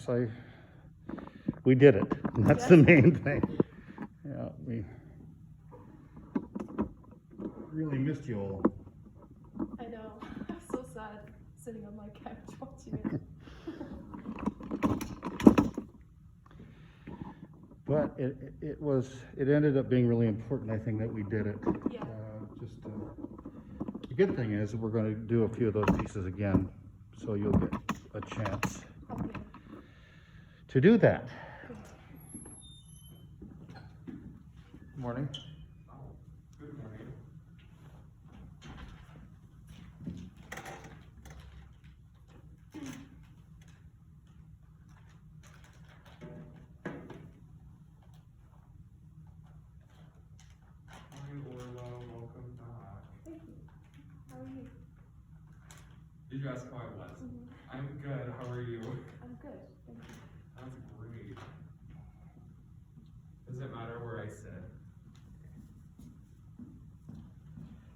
thanks. We did it, and that's the main thing. Yeah, we really missed you all. I know. I'm so sad sitting on my couch watching it. But it ended up being really important, I think, that we did it. Yeah. The good thing is we're going to do a few of those pieces again, so you'll get a chance Okay. to do that. Good. Morning. Good morning. Hi, Orla. Welcome back. Thank you. How are you? Did you ask how I was? Mm-hmm. I'm good. How are you? I'm good. Thank you. That's great. Does it matter where I sit?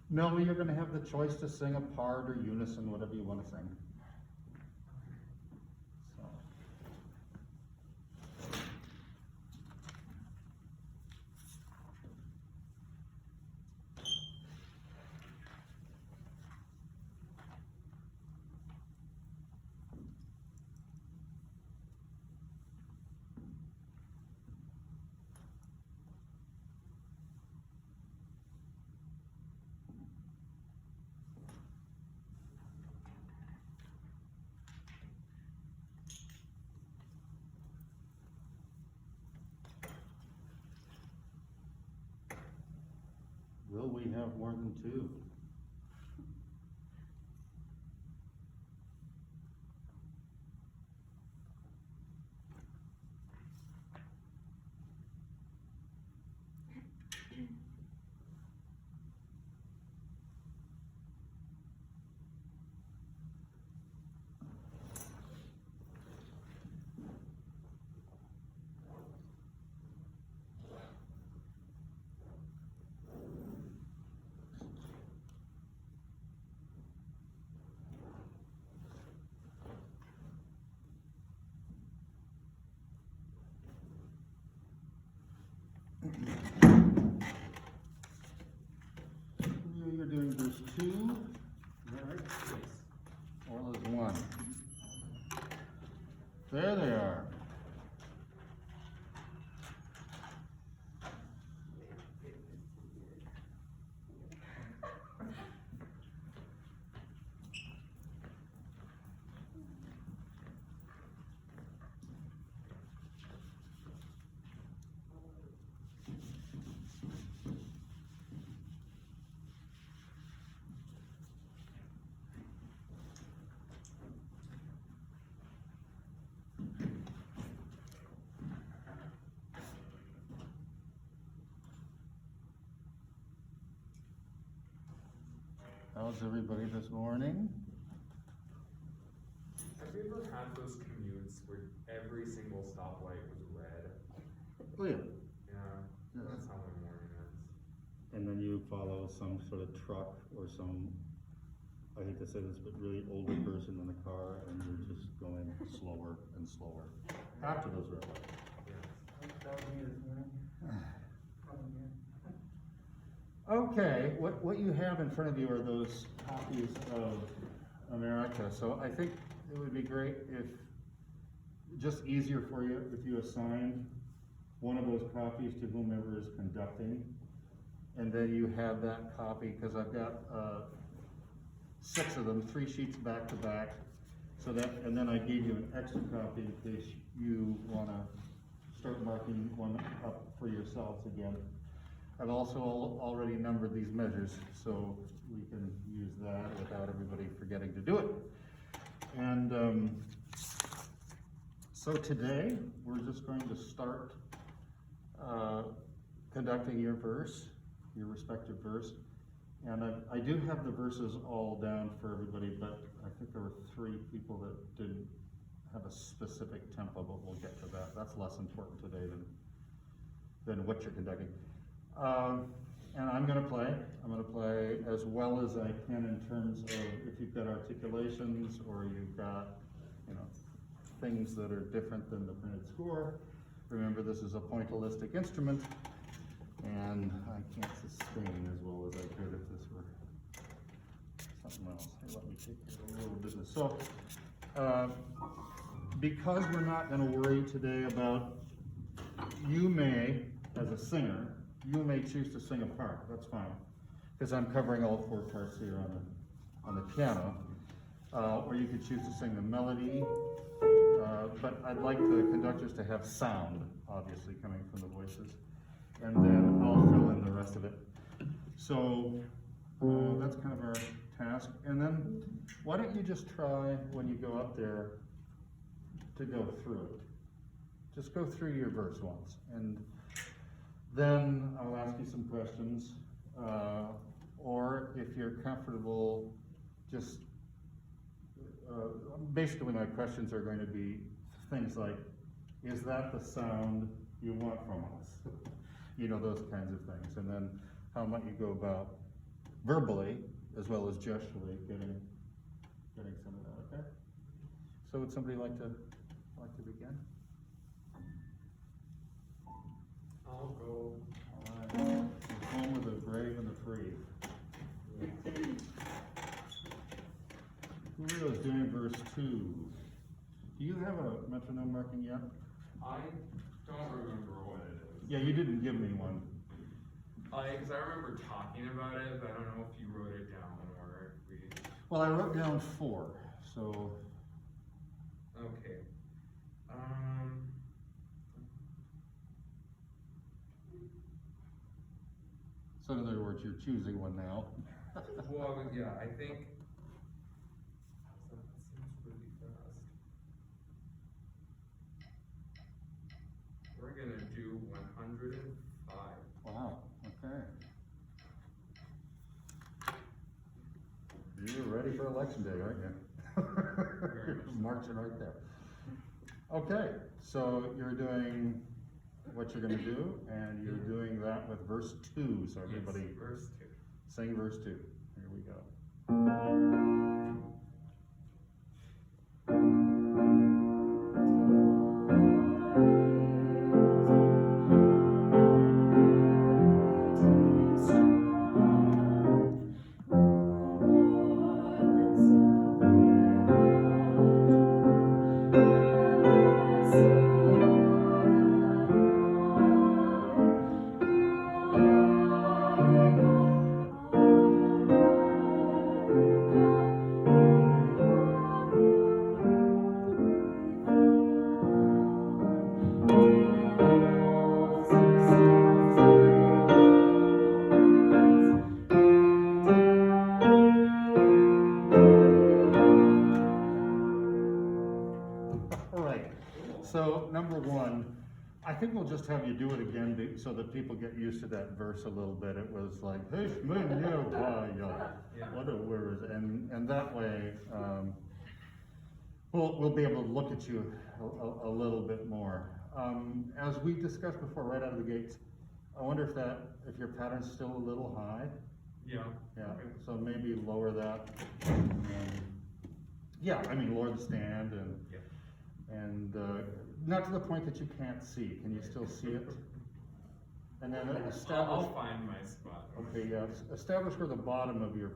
No, you're going to have the choice to sing a part or unison, whatever you want to sing. So. Will we have more than two? You're doing verse 2, is that right? Yes. Orla's 1. There they are. How's everybody this morning? Have you ever had those commutes where every single stoplight was red? Oh yeah. Yeah, Yes. that's how my morning is. And then you follow some sort of truck or some, I hate to say this, but really older person in the car, and you're just going slower and slower after those red lights. Yes. That was me this morning. Okay, what you have in front of you are those copies of America. So I think it would be great if, just easier for you, if you assigned one of those copies to whomever is conducting. And then you have that copy, because I've got 6 of them, 3 sheets back to back. So that, and then I gave you an extra copy in case you want to start marking one up for yourselves again. I've also already numbered these measures, so we can use that without everybody forgetting to do it. And so today, we're just going to start conducting your verse, your respective verse. And I do have the verses all down for everybody, but I think there were 3 people that didn't have a specific tempo, but we'll get to that. That's less important today than what you're conducting. And I'm going to play. I'm going to play as well as I can in terms of if you've got articulations or you've got, things that are different than the printed score. Remember, this is a pointillistic instrument, and I can't sustain as well as I could if this were something else. Hey, let me take care of a little business. So, because we're not going to worry today about, you may, as a singer, you may choose to sing a part. That's fine, because I'm covering all 4 parts here on the piano. Or you could choose to sing the melody, but I'd like the conductors to have sound, obviously, coming from the voices, and then I'll fill in the rest of it. So that's kind of our task. And then why don't you just try, when you go up there, to go through it. Just go through your verse once, and then I'll ask you some questions, or if you're comfortable, just basically my questions are going to be things like, is that the sound you want from us? You know, those kinds of things. And then how might you go about verbally as well as gesturally getting some of that, okay? So would somebody like to begin? I'll go. All right. Home of the brave and the free. Julio is doing verse 2. Do you have a metronome marking yet? I don't remember what it is. Yeah, you didn't give me one. Because I remember talking about it, but I don't know if you wrote it down or if we. Well, I wrote down 4, so. Okay. So in other words, you're choosing one now. Well, yeah, I think. That seems really fast. We're gonna do 105. Wow, okay. You're ready for election day, aren't you? Marching right there. Okay, so you're doing what you're gonna do, and you're doing that with verse 2, so everybody Yes, verse 2. sing verse 2. Here we go. All right, so number 1, I think we'll just have you do it again so that people get used to that verse a little bit. It was like, what a word, and that way we'll be able to look at you a little bit more. As we discussed before, right out of the gates, I wonder if your pattern's still a little high. Yeah. Yeah, Okay. so maybe lower that. Yeah, I mean, lower the stand and not to the point that you can't see. Can you still see it? And then establish. I'll find my spot. Okay, yeah, establish where the bottom of your,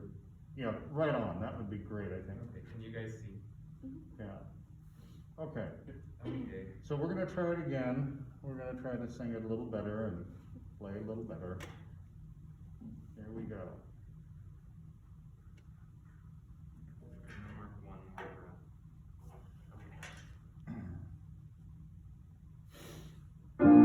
right on. That would be great, I think. Okay, can you guys see? Yeah. Okay. Okay. So we're gonna try it again. We're gonna try to sing it a little better and play a little better. Here we go. Mark 1. Thank you.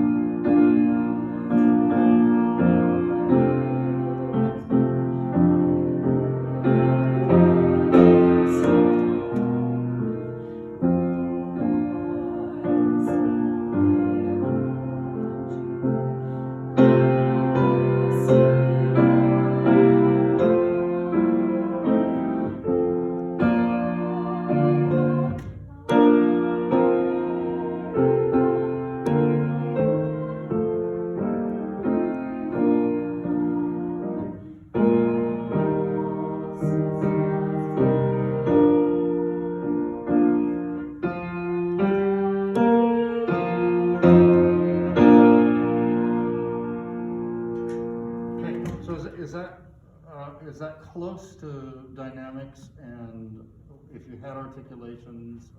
close to dynamics, and if you had articulations,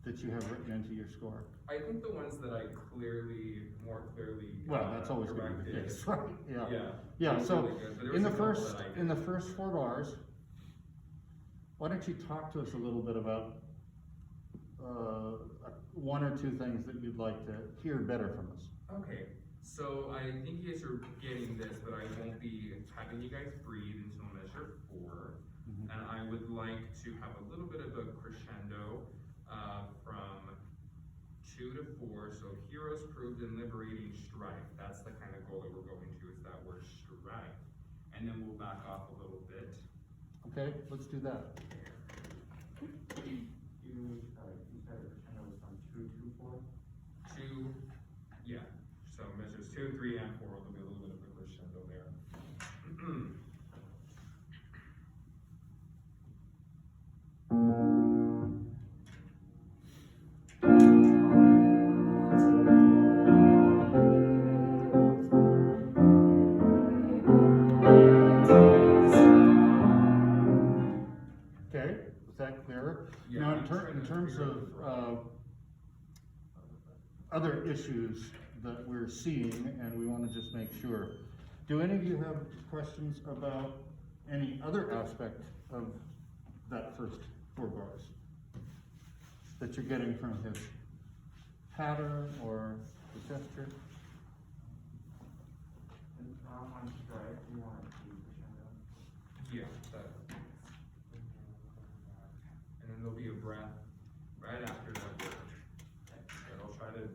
that you have written into your score? I think the ones that I more clearly. Well, that's always gonna be the corrected. case, right? Yeah. Yeah. Yeah, it was so really good, but there in was the a couple first, that I in the didn't. first 4 bars, why don't you talk to us a little bit about, one or two things that you'd like to hear better from us? Okay, so I think you guys are getting this, but I won't be having you guys breathe until measure 4. Mhm. And I would like to have a little bit of a crescendo from 2 to 4. So heroes proved in liberating strife. That's the kind of goal that we're going to, is that word strife. And then we'll back off a little bit. Okay, let's do that. You said it was from 2 to 4? 2, yeah. So measures 2, 3, and 4. There'll be a little bit of a crescendo there. Okay, is that clearer? Yeah, Now, I'm trying in to terms figure of, out other issues that we're seeing, and we wanna just make sure, do any of you have questions about any other aspect of that first 4 bars? That you're getting from his pattern or the gesture? And on strife, you want it to be crescendo? Yeah, that. And then there'll be a breath right after that word. And I'll try to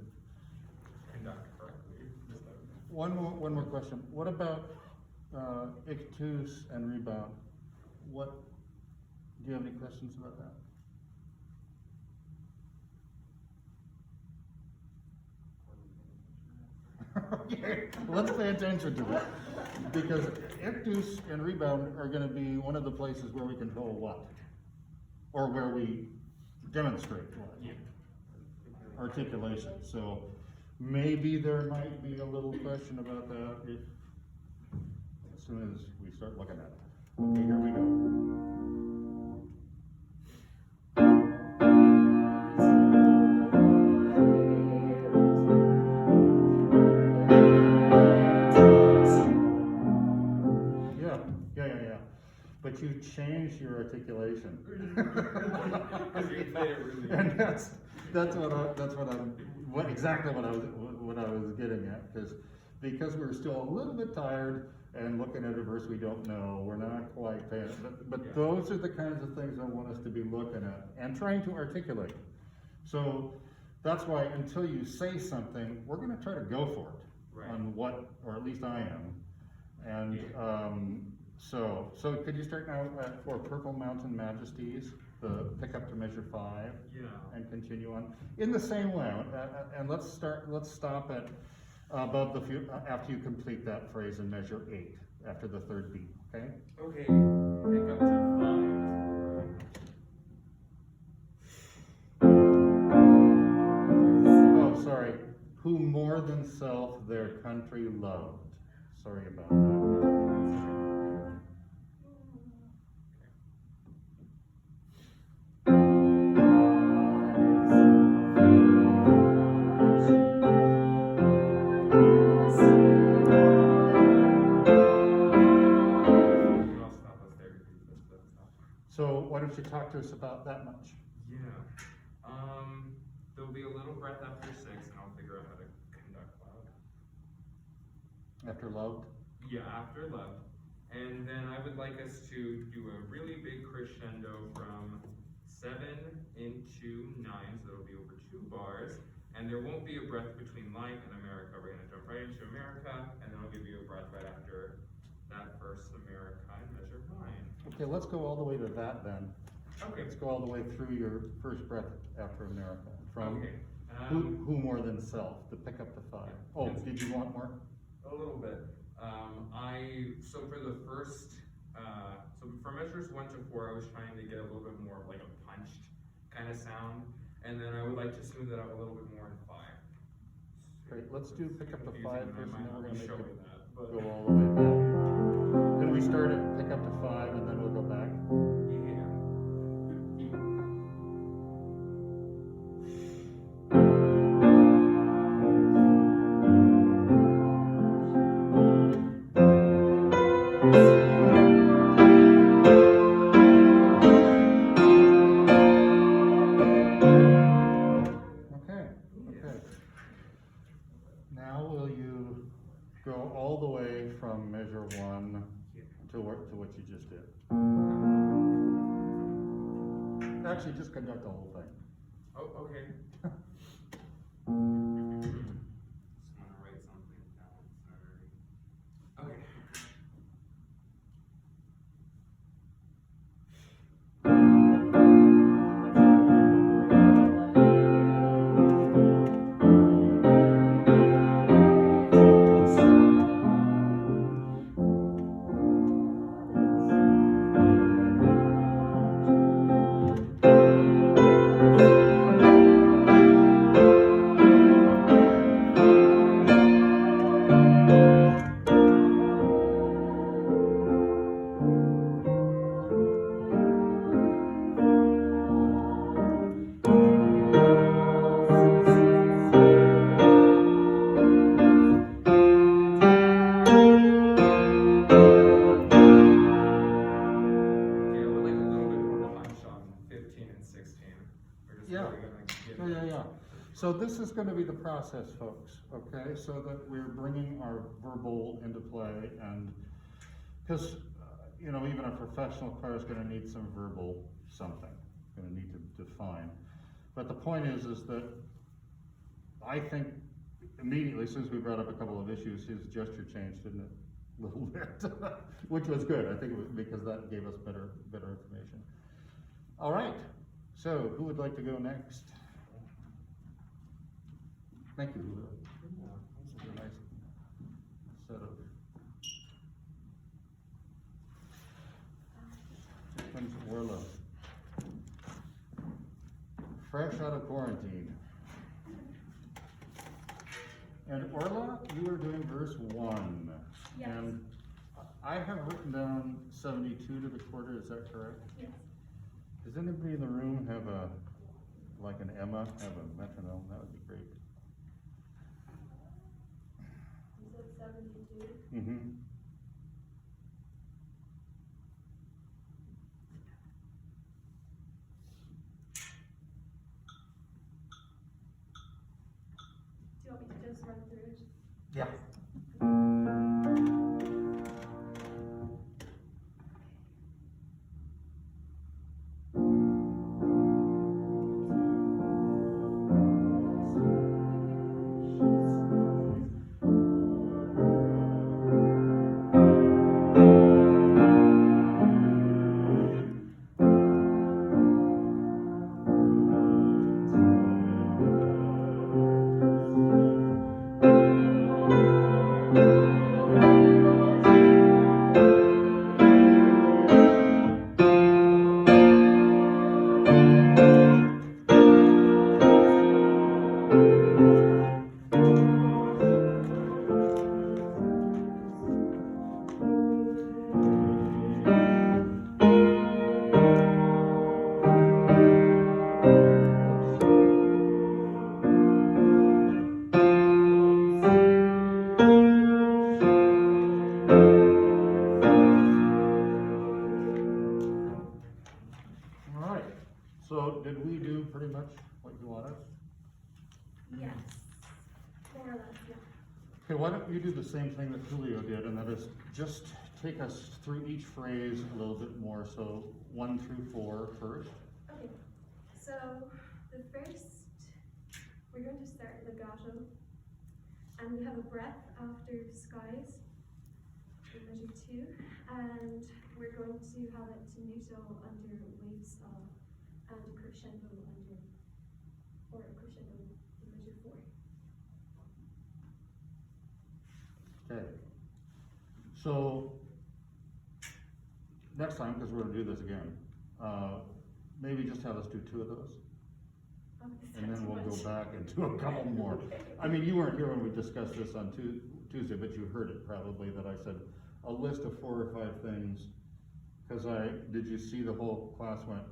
conduct correctly this time. One more question. What about, ictus and rebound? Do you have any questions about that? Okay, let's pay attention to that, because ictus and rebound are gonna be one of the places where we control what? Or where we demonstrate what? Yeah. Articulation, so maybe there might be a little question about that as soon as we start looking at it. Okay, here we go. Yeah. But you changed your articulation. Because you played it really And that's exactly what I was getting at, because we're still a little bit tired and looking at a verse we don't know, we're not quite paying, but Yeah. those are the kinds of things I want us to be looking at and trying to articulate. So that's why until you say something, we're gonna try to go for it. Right. On what, or at least I am. And, Yeah. so could you start now for Purple Mountain Majesties, pick up to measure 5? Yeah. And continue on, in the same way, and let's stop at above after you complete that phrase in measure 8, after the 3rd beat, okay? Okay, pick up to 5. Oh, sorry, who more than self their country loved, sorry about that. I'll stop us there because that's not. So why don't you talk to us about that much? Yeah. There'll be a little breath after 6, and I'll figure out how to conduct loud. After loved? Yeah, after love. And then I would like us to do a really big crescendo from 7 into 9, so it'll be over 2 bars. And there won't be a breath between life and America. We're gonna jump right into America, and then I'll give you a breath right after that first America in measure 9. Okay, let's go all the way to that then. Okay. Let's go all the way through your first breath after America, from Okay. who more than self, to pick up to 5. Oh, did you want more? A little bit. So for the first, so for measures 1 to 4, I was trying to get a little bit more of like a punched kind of sound, and then I would like to smooth it out a little bit more in 5. Great, let's do pick up to Confusing 5 in my first, and mind, then we're I'll gonna be make showing it that, but- go all the way back. Can we we start at, pick up to 5 and then we'll go back? Yeah. Okay, okay. Now will you go all the way from measure 1 to what you just did? Actually, just conduct the whole thing. Oh, okay. Just wanna write something down, sorry. Okay. Okay, I would like a little bit more punch on 15 and 16. We're just Yeah. really gonna get Yeah, yeah, yeah. So this is gonna be the process, folks, okay? So that we're bringing our verbal into play and, because, you know, even a professional choir is gonna need some verbal something, gonna need to define. But the point is that I think immediately, as soon as we brought up a couple of issues, his gesture changed, didn't it? A little bit, which was good, I think it was because that gave us better information. All right, so who would like to go next? Thank you, Julio. This is a nice set of. Here comes Orla. Fresh out of quarantine. And Orla, you were doing verse 1. Yes. And I have written down 72 to the quarter, is that correct? Yes. Does anybody in the room have like an Emma, have a metronome? That would be great. You said 72? Mm-hmm. Do you want me to just run through it? Yeah. All right, so did we do pretty much what you wanted? Yes. More or less, yeah. Okay, why don't you do the same thing that Julio did, and that is just take us through each phrase a little bit more, so 1 through 4 first. Okay, so the first, we're going to start legato, and we have a breath after skies in measure 2, and we're going to have it tenuto under waves of, and crescendo under, or crescendo in measure 4. Okay. So, next time, because we're gonna do this again, maybe just have us do 2 of those, Oh, is and that then too we'll much? go back and do a couple more. Okay. I mean, you weren't here when we discussed this on Tuesday, but you heard it probably, that I said, a list of 4 or 5 things, cause did you see the whole class went,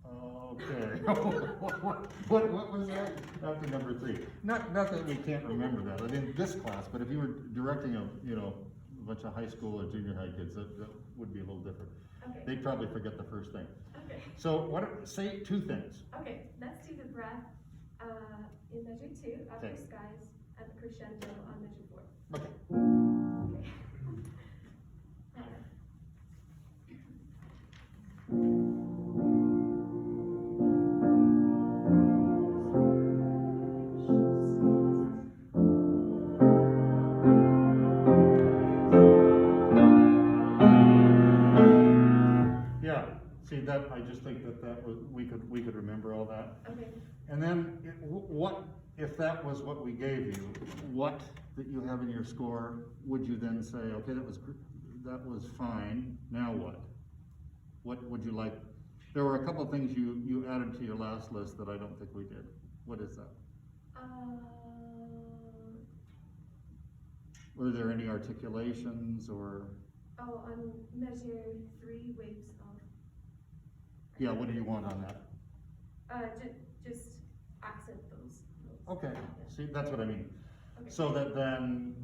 okay, what was that? After number 3. Not that we can't remember that, I mean, this class, but if you were directing a bunch of high school or junior high kids, that would be a little different. Okay. They'd probably forget the first thing. Okay. So say 2 things. Okay, let's do the breath in measure 2 after Okay. skies and the crescendo on measure 4. Okay. Okay. Yeah, see that, I just think that was, we could remember all that. Okay. And then, what, if that was what we gave you, what that you have in your score, would you then say, okay, that was fine, now what? What would you like? There were a couple of things you added to your last list that I don't think we did. What is that? Were there any articulations or? Oh, on measure 3, waves of. Yeah, what do you want on that? Just accent those. Okay, see, that's what I mean. Okay. So that then,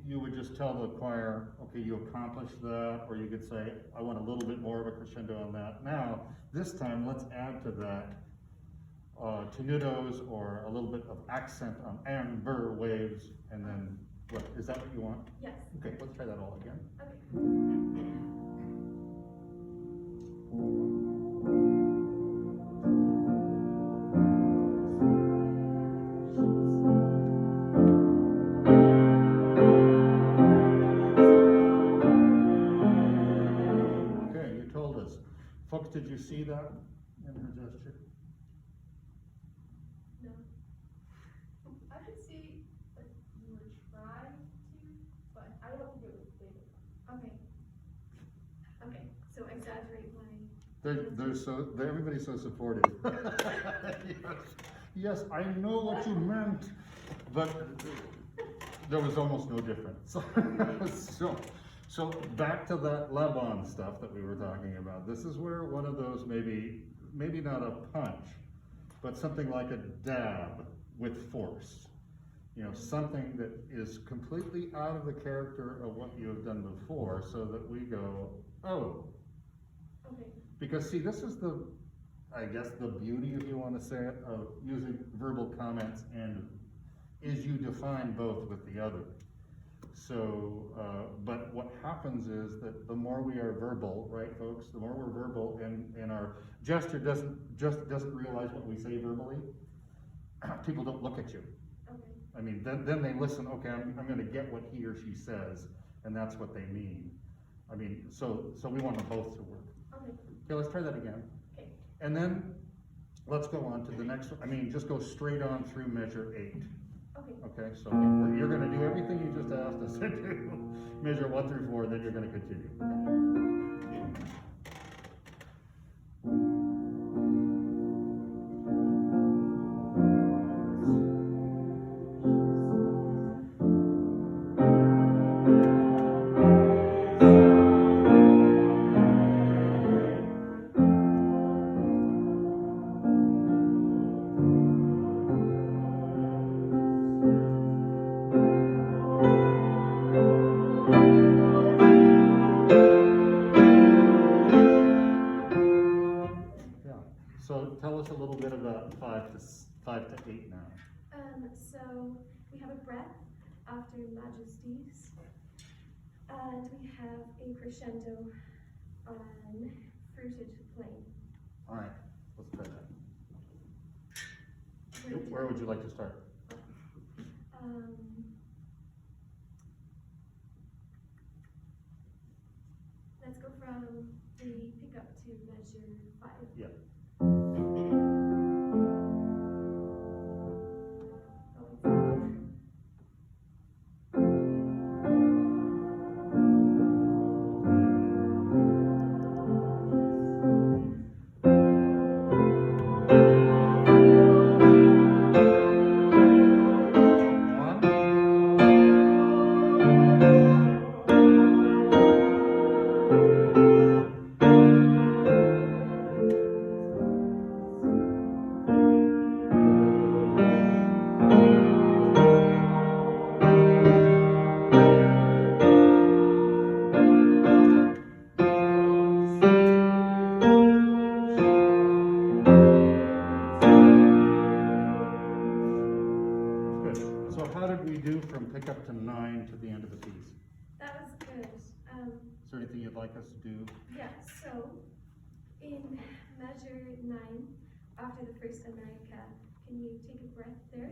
you would just tell the choir, okay, you accomplished that, or you could say, I want a little bit more of a crescendo on that. Now, this time, let's add to that, tenutos or a little bit of accent on amber waves, and then, what, is that what you want? Yes. Okay, let's try that all again. Okay. Okay, you told us. Folks, did you see that in her gesture? No. I could see that you were trying to, but I don't think it was big enough. Okay. Okay, so exaggerate my. Everybody's so supportive. Yes, I know what you meant, but there was almost no difference. So back to that Laban stuff that we were talking about. This is where one of those maybe not a punch, but something like a dab with force. Something that is completely out of the character of what you have done before, so that we go, oh. Okay. Because see, this is I guess the beauty, if you want to say it, of using verbal comments is you define both with the other. So, but what happens is that the more we are verbal, right, folks, the more we're verbal and our gesture doesn't realize what we say verbally, people don't look at you. Okay. I mean, then they listen, okay, I'm gonna get what he or she says, and that's what they mean. I mean, so we want them both to work. Okay. Okay, let's try that again. Okay. And then, let's go on to the next one. I mean, just go straight on through measure 8. Okay. Okay, so you're gonna do everything you just asked us to do. Measure 1 through 4, then you're gonna continue. Yeah, so tell us a little bit about 5 to 8 now. So we have a breath after majesties, and we have a crescendo on fruited plain. All right, let's try that. Fruited. Where would you like to start? Let's go from the pickup to measure 5. Yeah. One. So how did we do from pickup to 9 to the end of the piece? That was good. Is there anything you'd like us to do? Yeah, so in measure 9, after the first America, can you take a breath there?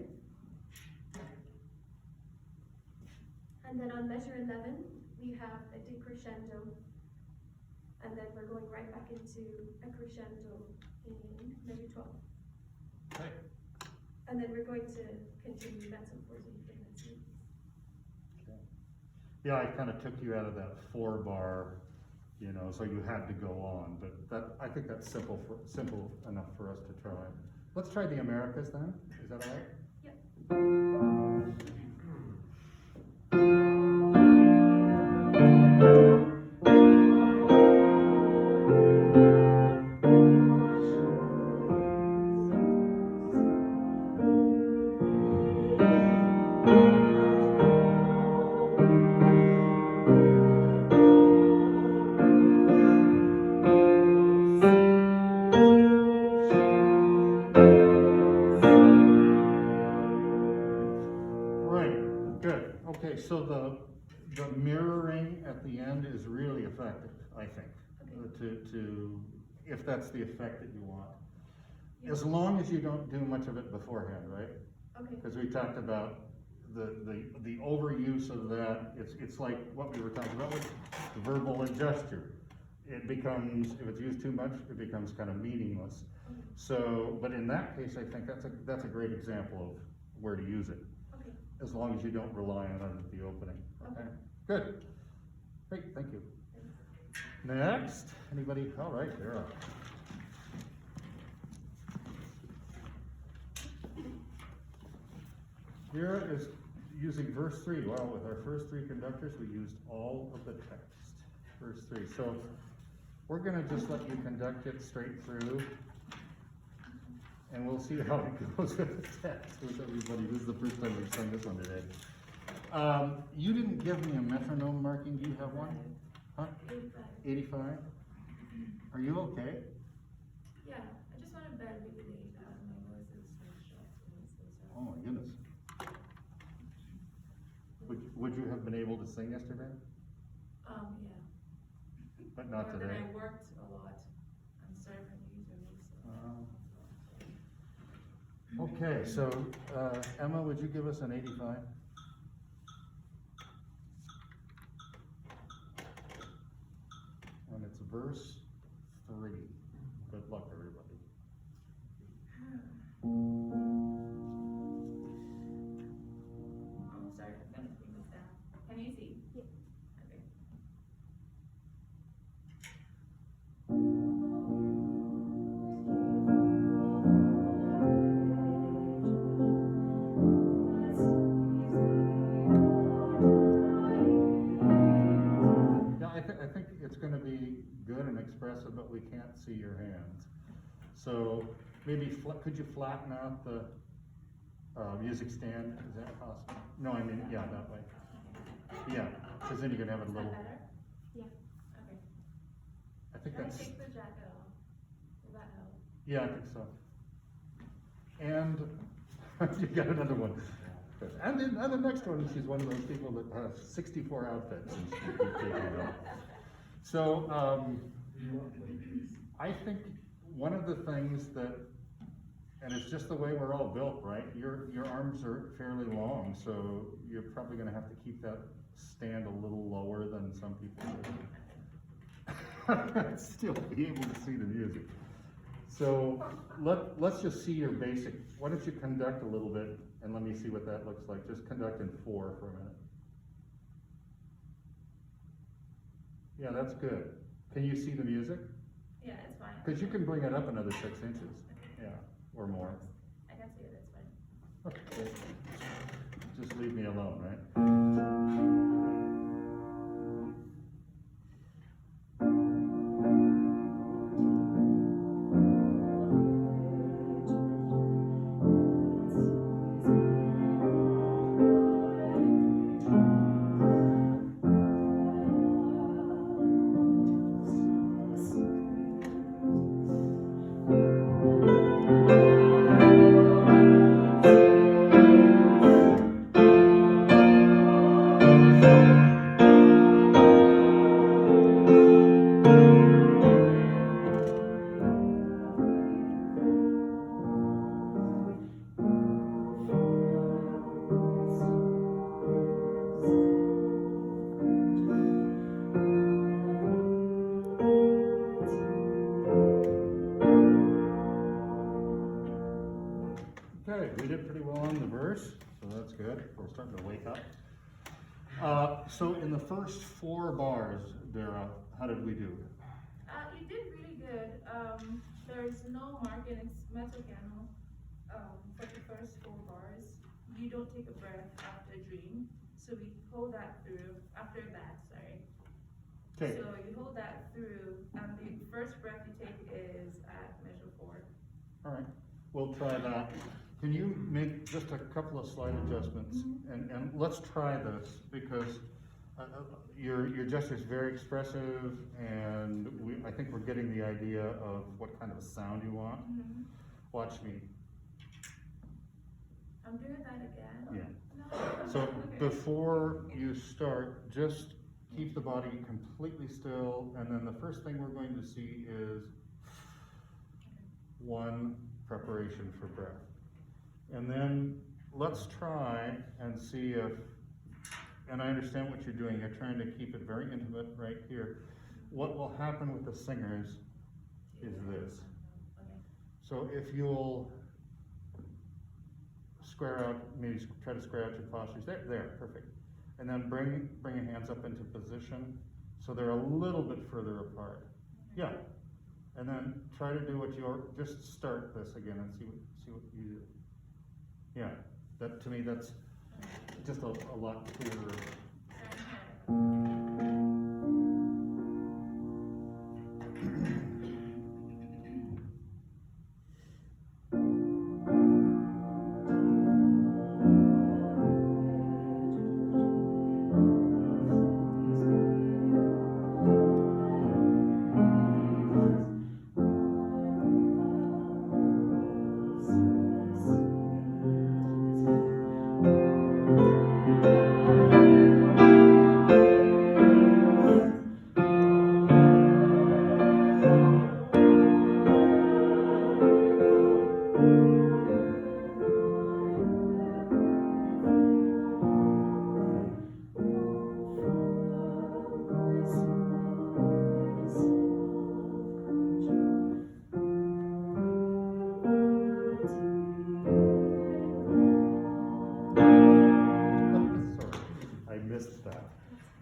And then on measure 11, we have a decrescendo. And then we're going right back into a crescendo in measure 12. Okay. And then we're going to continue mezzo forte in mezzo. Yeah, I kind of took you out of that 4-bar, you know, so you had to go on, but I think that's simple enough for us to try. Let's try the Americas then, is that all right? Yep. Right, good. Okay, so the mirroring at the end is really effective, I think, if that's the effect that you want. As long as you don't do much of it beforehand, right? Okay. Because we talked about the overuse of that, it's like what we were talking about with verbal and gesture. It becomes, if it's used too much, it becomes kind of meaningless. So, but in that case, I think that's a great example of where to use it, Okay. as long as you don't rely on it at the opening. Okay, good. Great, thank you. Next, anybody? All right, Vera. Vera is using verse 3. Well, with our first 3 conductors, we used all of the text. Verse 3. So we're going to just let you conduct it straight through, and we'll see how it goes with the text with everybody. This is the first time we've sung this one today. You didn't give me a metronome marking. Do you have one? Huh? 85? Are you okay? Yeah, I just want to bear with me. My voice is so short. Oh my goodness. Would you have been able to sing yesterday? Yeah. But not But today? then I worked a lot. I'm sorry for the usual. Okay, so, Emma, would you give us an 85? And it's verse 3. Good luck, everybody. I'm sorry, I'm gonna bring this down. Can you see? Yeah. Okay. Yeah, I think it's gonna be good and expressive, but we can't see your hands. So maybe, could you flatten out the music stand? Is that possible? No, I mean, yeah, that way. Yeah, because then you can have it a Is little, that better? Yeah. Okay. I think Can I that's, take the jacket off? Will that help? yeah, I think so. And you got another one. And then the next one, she's one of those people that has 64 outfits and she keeps taking it off. So, I think one of the things that, and it's just the way we're all built, right? Your arms are fairly long, so you're probably gonna have to keep that stand a little lower than some people do. Still be able to see the music. So let's just see your basic. Why don't you conduct a little bit and let me see what that looks like. Just conduct in 4 for a minute. Yeah, that's good. Can you see the music? Yeah, it's fine. Because you can bring it up another 6 inches. Yeah, or more. I can see it, it's fine. Okay. Just leave me alone, right? the verse, so that's good. We're starting to wake up. So in the first 4 bars, Dara, how did we do? You did really good. There's no marking, it's mezzo-piano. For the first 4 bars, you don't take a breath after dream, so we hold that through, after that, sorry. Okay, So you hold that through, and the first breath you take is at measure 4. all right, we'll try that. Can you make just a couple of slight adjustments? And let's try this, because your gesture is very expressive, and I think we're getting the idea of what kind of a sound you want. Watch me. I'm doing that again. Yeah. No. So Okay. before you start, just keep the body completely still, and then the first thing we're going to see is 1 preparation for breath. And then let's try and see if, and I understand what you're doing, you're trying to keep it very intimate right here. What will happen with the singers is this. Okay. So if you'll square out, maybe try to square out your postures, there, perfect. And then bring your hands up into position, so they're a little bit further apart. Yeah, and then try to do just start this again and see what you do. Yeah, that, to me, that's just a lot clearer.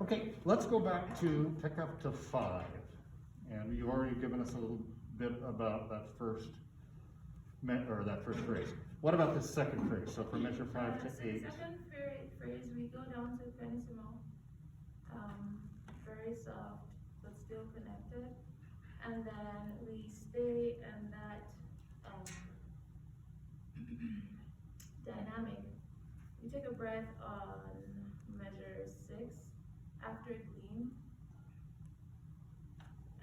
Okay, let's go back to pick up to 5. And you've already given us a little bit about that first phrase. What about the second phrase? So from measure 5 to 8. The second phrase, we go down to pianissimo. Very soft, but still connected. And then we stay in that dynamic. We take a breath on measure 6 after gleam.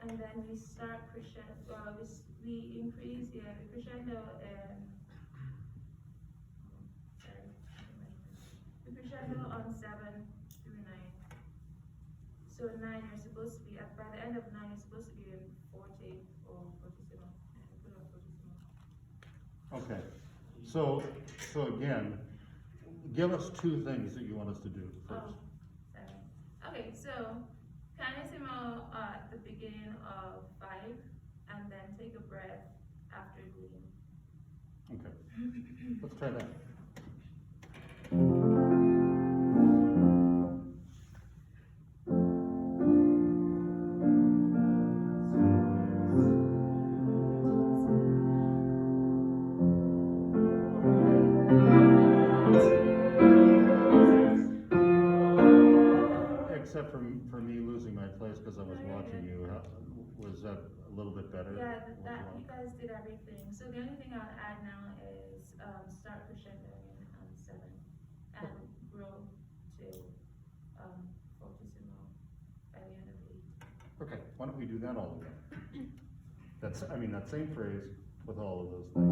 And then we start crescendo, we increase, the crescendo and, the crescendo on 7 through 9. So 9 you're supposed to be, by the end of 9 you're supposed to be in forte or fortissimo. Okay, so again, give us 2 things that you want us to do first. Oh, sorry. Okay, so pianissimo at the beginning of 5, and then take a breath after gleam. Okay, let's try that. Except for me losing my place because I was watching you, was that a little bit better? Yeah, that you guys did everything. So the only thing I'll add now is start crescendoing on 7 and grow to fortissimo by the end of 8. Okay, why don't we do that all again? That same phrase with all of those things.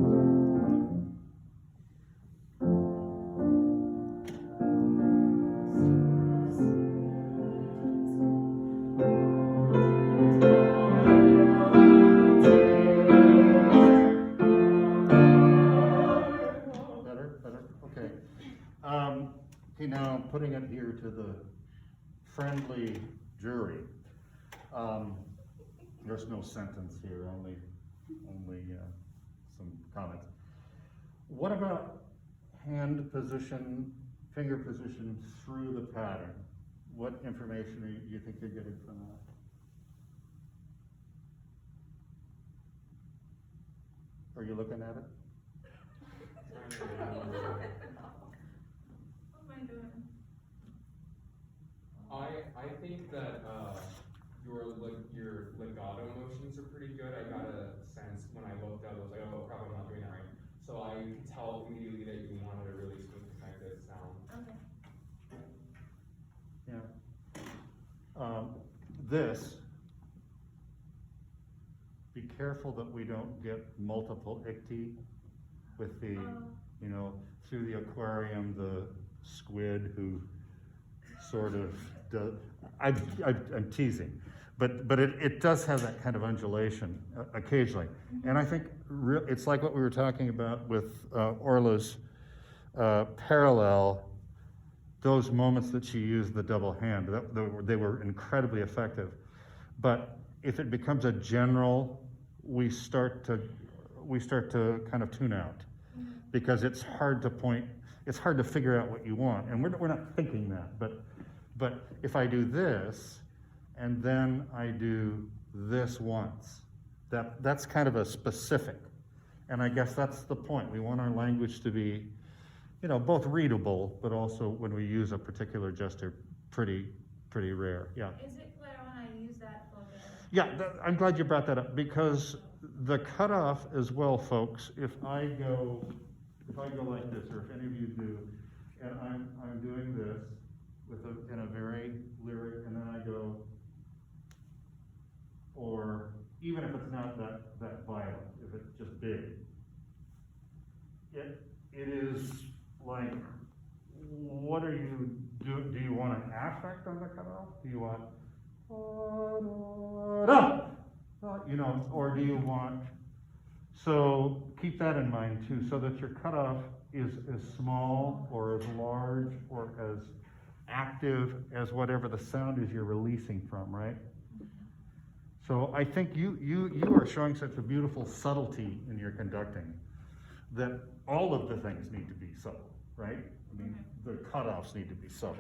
Better, okay. Okay, now putting it here to the friendly jury. There's no sentence here, only some comments. What about hand position, finger position through the pattern, what information do you think you're getting from that? Are you looking at it? What am I doing? I think that, your legato motions are pretty good. I got a sense when I looked at it, I was like, oh, probably not doing that right. So I could tell immediately that you wanted a really smooth, connected sound. Okay. Yeah. This, be careful that we don't get multiple icti with the, you know, through the aquarium, the squid who sort of does, I'm teasing, but it does have that kind of undulation occasionally. And I think it's like what we were talking about with Orla's parallel, those moments that she used the double hand, they were incredibly effective. But if it becomes a general, we start to kind of tune out, because it's hard to point, it's hard to figure out what you want, and we're not thinking that. But if I do this, and then I do this once, that's kind of a specific, and I guess that's the point. We want our language to be, you know, both readable, but also when we use a particular gesture, pretty rare. Yeah. Is it clear when I use that for the? Yeah, I'm glad you brought that up, because the cutoff as well, folks, if I go like this, or if any of you do, and I'm doing this in a very lyric, and then I go, or even if it's not that violent, if it's just big, it is like, what are you do you want an affect on the cutoff? Do you want you know, or do you want, so keep that in mind too, so that your cutoff is as small or as large or as active as whatever the sound is you're releasing from, right? So I think you are showing such a beautiful subtlety in your conducting that all of the things need to be subtle, right? I mean, the cutoffs need to be subtle,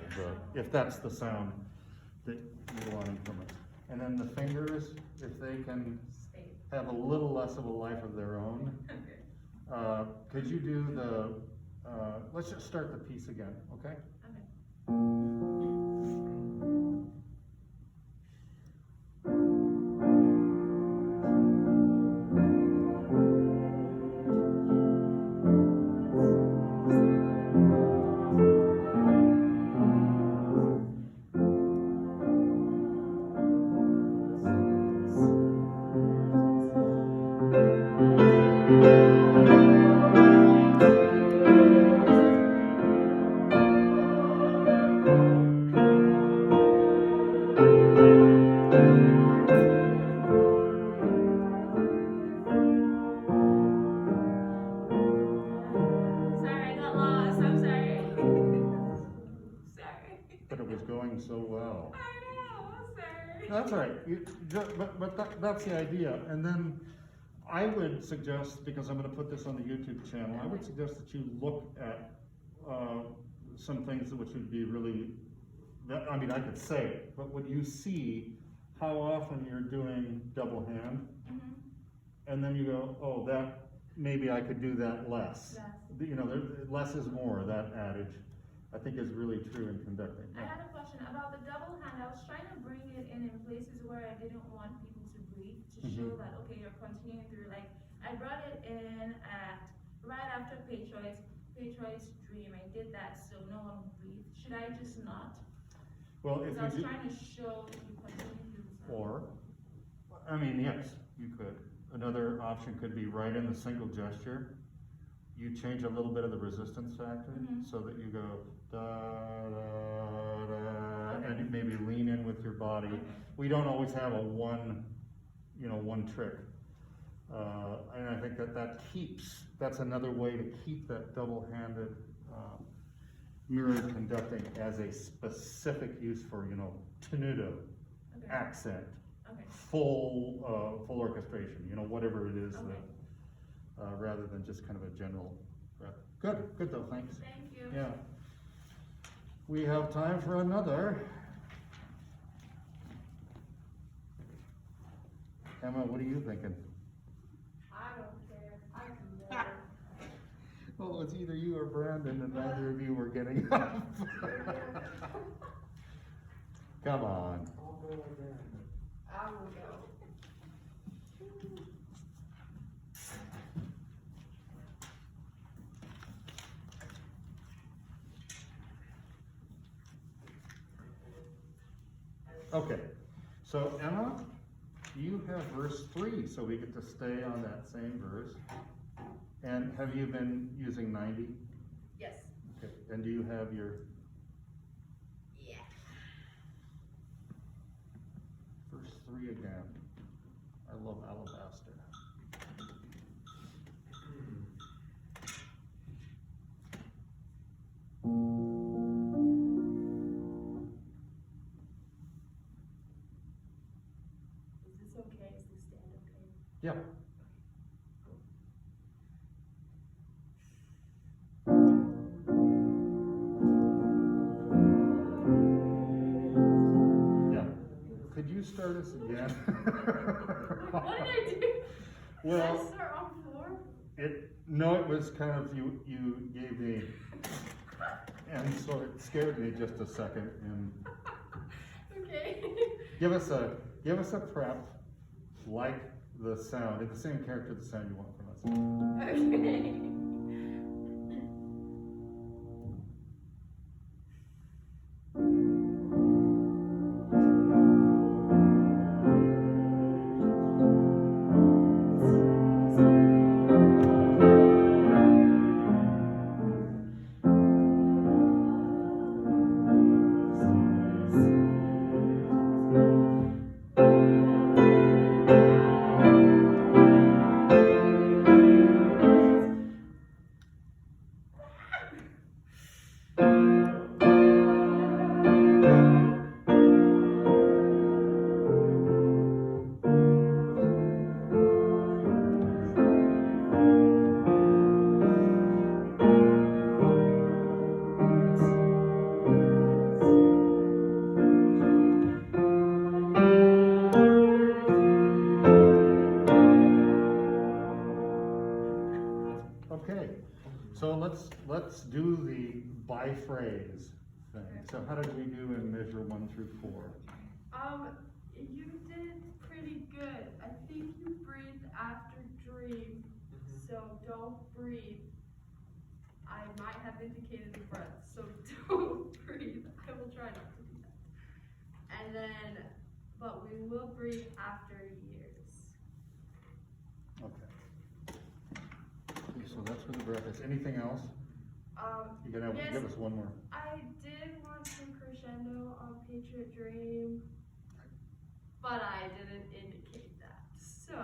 if that's the sound that you're wanting from it. And then the fingers, if they can have a little less of a life of their own. Could you do the, let's just start the piece again, okay? Sorry, I got lost. I'm sorry. Sorry. But it was going so well. I know. I'm sorry. That's all right, but that's the idea. And then I would suggest, because I'm gonna put this on the YouTube channel, I would suggest that you look at some things which would be really, I mean, I could say it, but would you see how often you're doing double hand, and then you go, oh, that, maybe I could do that less. Yes. You know, less is more, that adage, I think is really true in conducting. I had a question about the double hand. I was trying to bring it in places where I didn't want people to breathe, to show that, okay, you're continuing through. Like, I brought it in at right after Patriots Dream. I did that so no one breathed. Should I just not? Well, if Because I was you do, trying to show if you continue through the sound. or, I mean, yes, you could. Another option could be right in the single gesture, you change a little bit of the resistance factor, so that you go da da da, and you maybe lean in with your body. We don't always have a one trick, and I think that's another way to keep that double-handed mirrored conducting as a specific use for, tenuto, accent, full orchestration, whatever it is, that rather than just kind of a general breath. Good though, thanks. Thank you. Yeah. We have time for another. Emma, what are you thinking? I don't care. I can never. Well, it's either you or Brandon, and neither of you were getting up. Come on. I'll go again. I will go. Okay, so Emma, you have verse 3, so we get to stay on that same verse. And have you been using 90? Yes. Okay, and do you have your Yeah. verse 3 again? I love alabaster. Is this okay? Is this stand okay? Yeah. Yeah. Could you start us again? What did I do? Did I Well, start on 4? no, it was kind of, you gave me, and so it scared me just a second, and Okay. give us a prep, like the sound, the same character, the sound you want from us. Okay. Okay, so let's do the by phrase thing. So how did we do in measure 1 through 4? You did pretty good. I think you breathed after dream, so don't breathe. I might have indicated the breath, so don't breathe. I will try not to do that. And then, but we will breathe after years. Okay. Okay, so that's where the breath is. Anything else? You're gonna Yes. give us one more. I did want some crescendo on Patriot Dream, but I didn't indicate that, so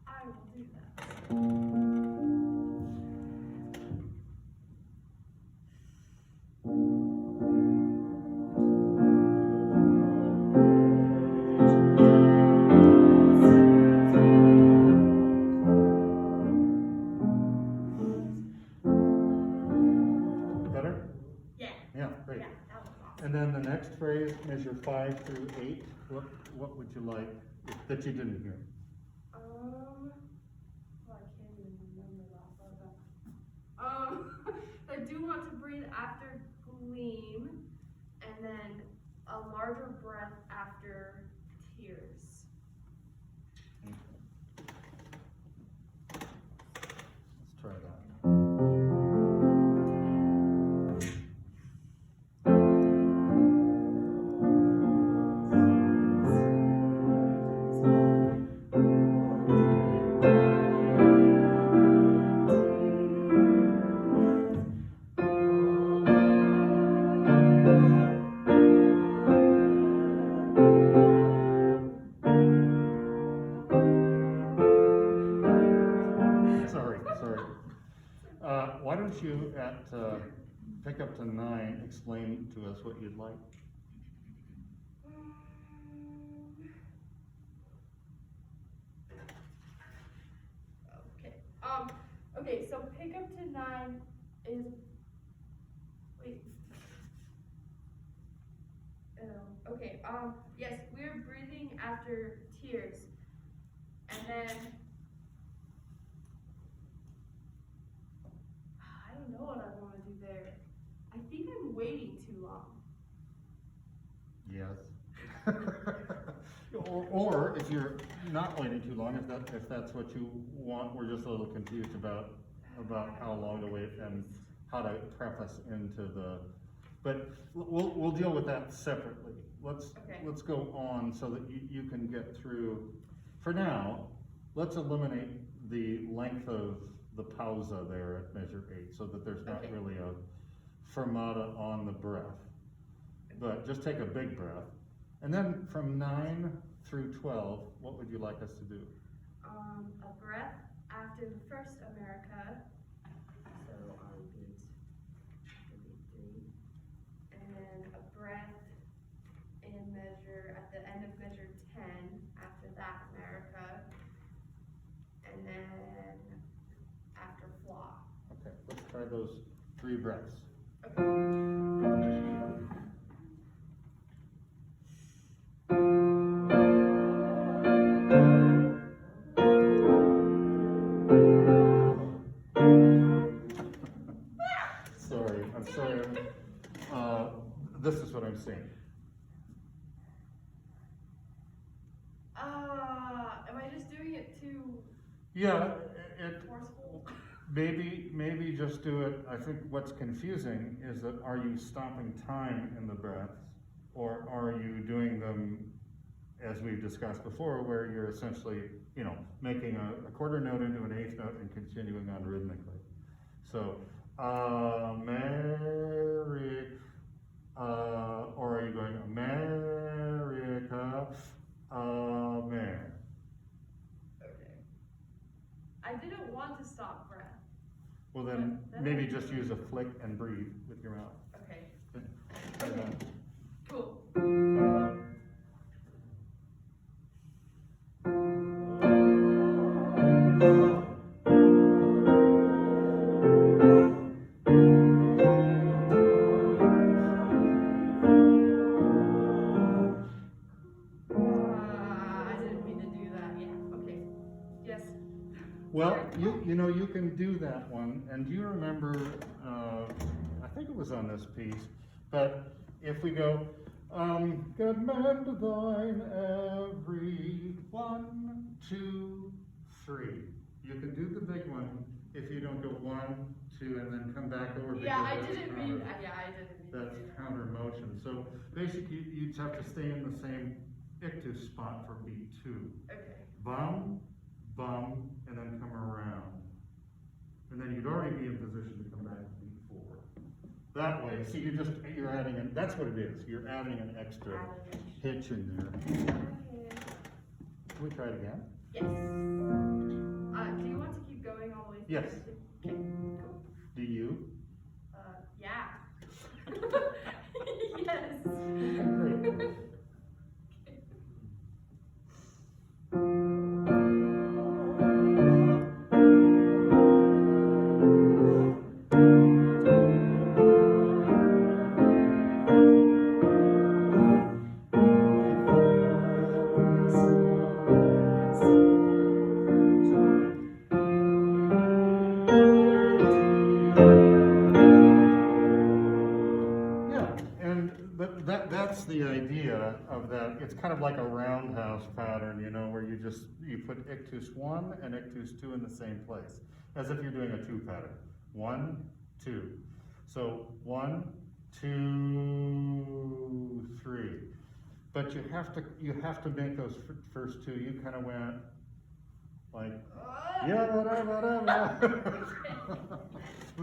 I will do that. Better? Yeah. Yeah, great. Yeah, that was awesome. And then the next phrase, measure 5 through 8, what would you like that you didn't hear? Well, I can't even remember that far back. I do want to breathe after gleam, and then a larger breath after tears. Let's try that. Sorry. Why don't you pick up to 9, explain to us what you'd like? Okay. Okay, so pick up to 9 is, wait. Oh, okay, yes, we're breathing after tears. And then, I don't know what I wanna do there. I think I'm waiting too long. Yes. Or if you're not waiting too long, if that's what you want, we're just a little confused about how long to wait and how to preface into the, but we'll deal with that separately. Okay. Let's go on so that you can get through. For now, let's eliminate the length of the pausa there at measure 8 so that there's not Okay. really a fermata on the breath. But just take a big breath. And then from 9 through 12, what would you like us to do? A breath after the first America, so on beat 3, and then a breath in measure, at the end of measure 10, after that America, and then after flaw. Okay, let's try those 3 breaths. Okay. I'm sorry. This is what I'm seeing. Am I just doing it too Yeah, forceful? maybe just do it. I think what's confusing is that are you stopping time in the breaths, or are you doing them as we've discussed before, where you're essentially, making a quarter note into an eighth note and continuing on rhythmically. So, or are you going America, Amer? Okay. I didn't want to stop breath. Well then, Then maybe I- just use a flick and breathe with your mouth. Okay. Try that. Cool. I didn't mean to do that. Yeah. Okay. Yes. Well, you can do that one, and do you remember, I think it was on this piece, but if we go, God man divine, every 1, 2, 3. You can do the big one if you don't go 1, 2, and then come back over. Yeah, I because that's didn't mean. counter. Yeah, I didn't mean. That's to do that. counter motion. So basically, you just have to stay in the same ictus spot for beat 2. Okay. Bum, bum, and then come around. And then you'd already be in position to come back to beat 4. That way, see, you're adding that's what it is. You're adding an extra hitch in there. Okay. Can we try it again? Yes. Do you want to keep going all the way? Yes. Okay. Cool. Do you? Yeah. Yes. Great. That's the idea of that. It's kind of like a roundhouse pattern, where you put ictus 1 and ictus 2 in the same place, as if you're doing a 2 pattern. 1, 2. So 1, 2, 3. But you have to make those first 2. You kind of went like, yeah, but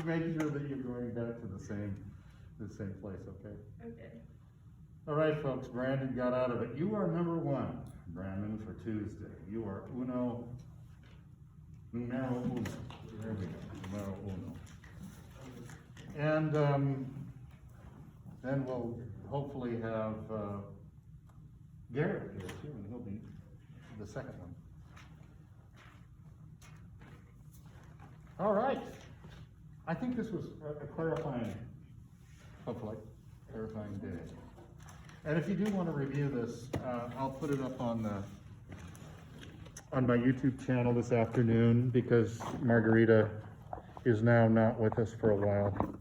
make sure that you're going back to the same place, okay? Okay. All right, folks, Brandon got out of it. You are number 1, Brandon, for Tuesday. You are numero uno. There we go, numero uno. And then we'll hopefully have Garrett here too, and he'll be the second one. All right. I think this was a clarifying, hopefully, clarifying day. And if you do want to review this, I'll put it up on my YouTube channel this afternoon because Margarita is now not with us for a while.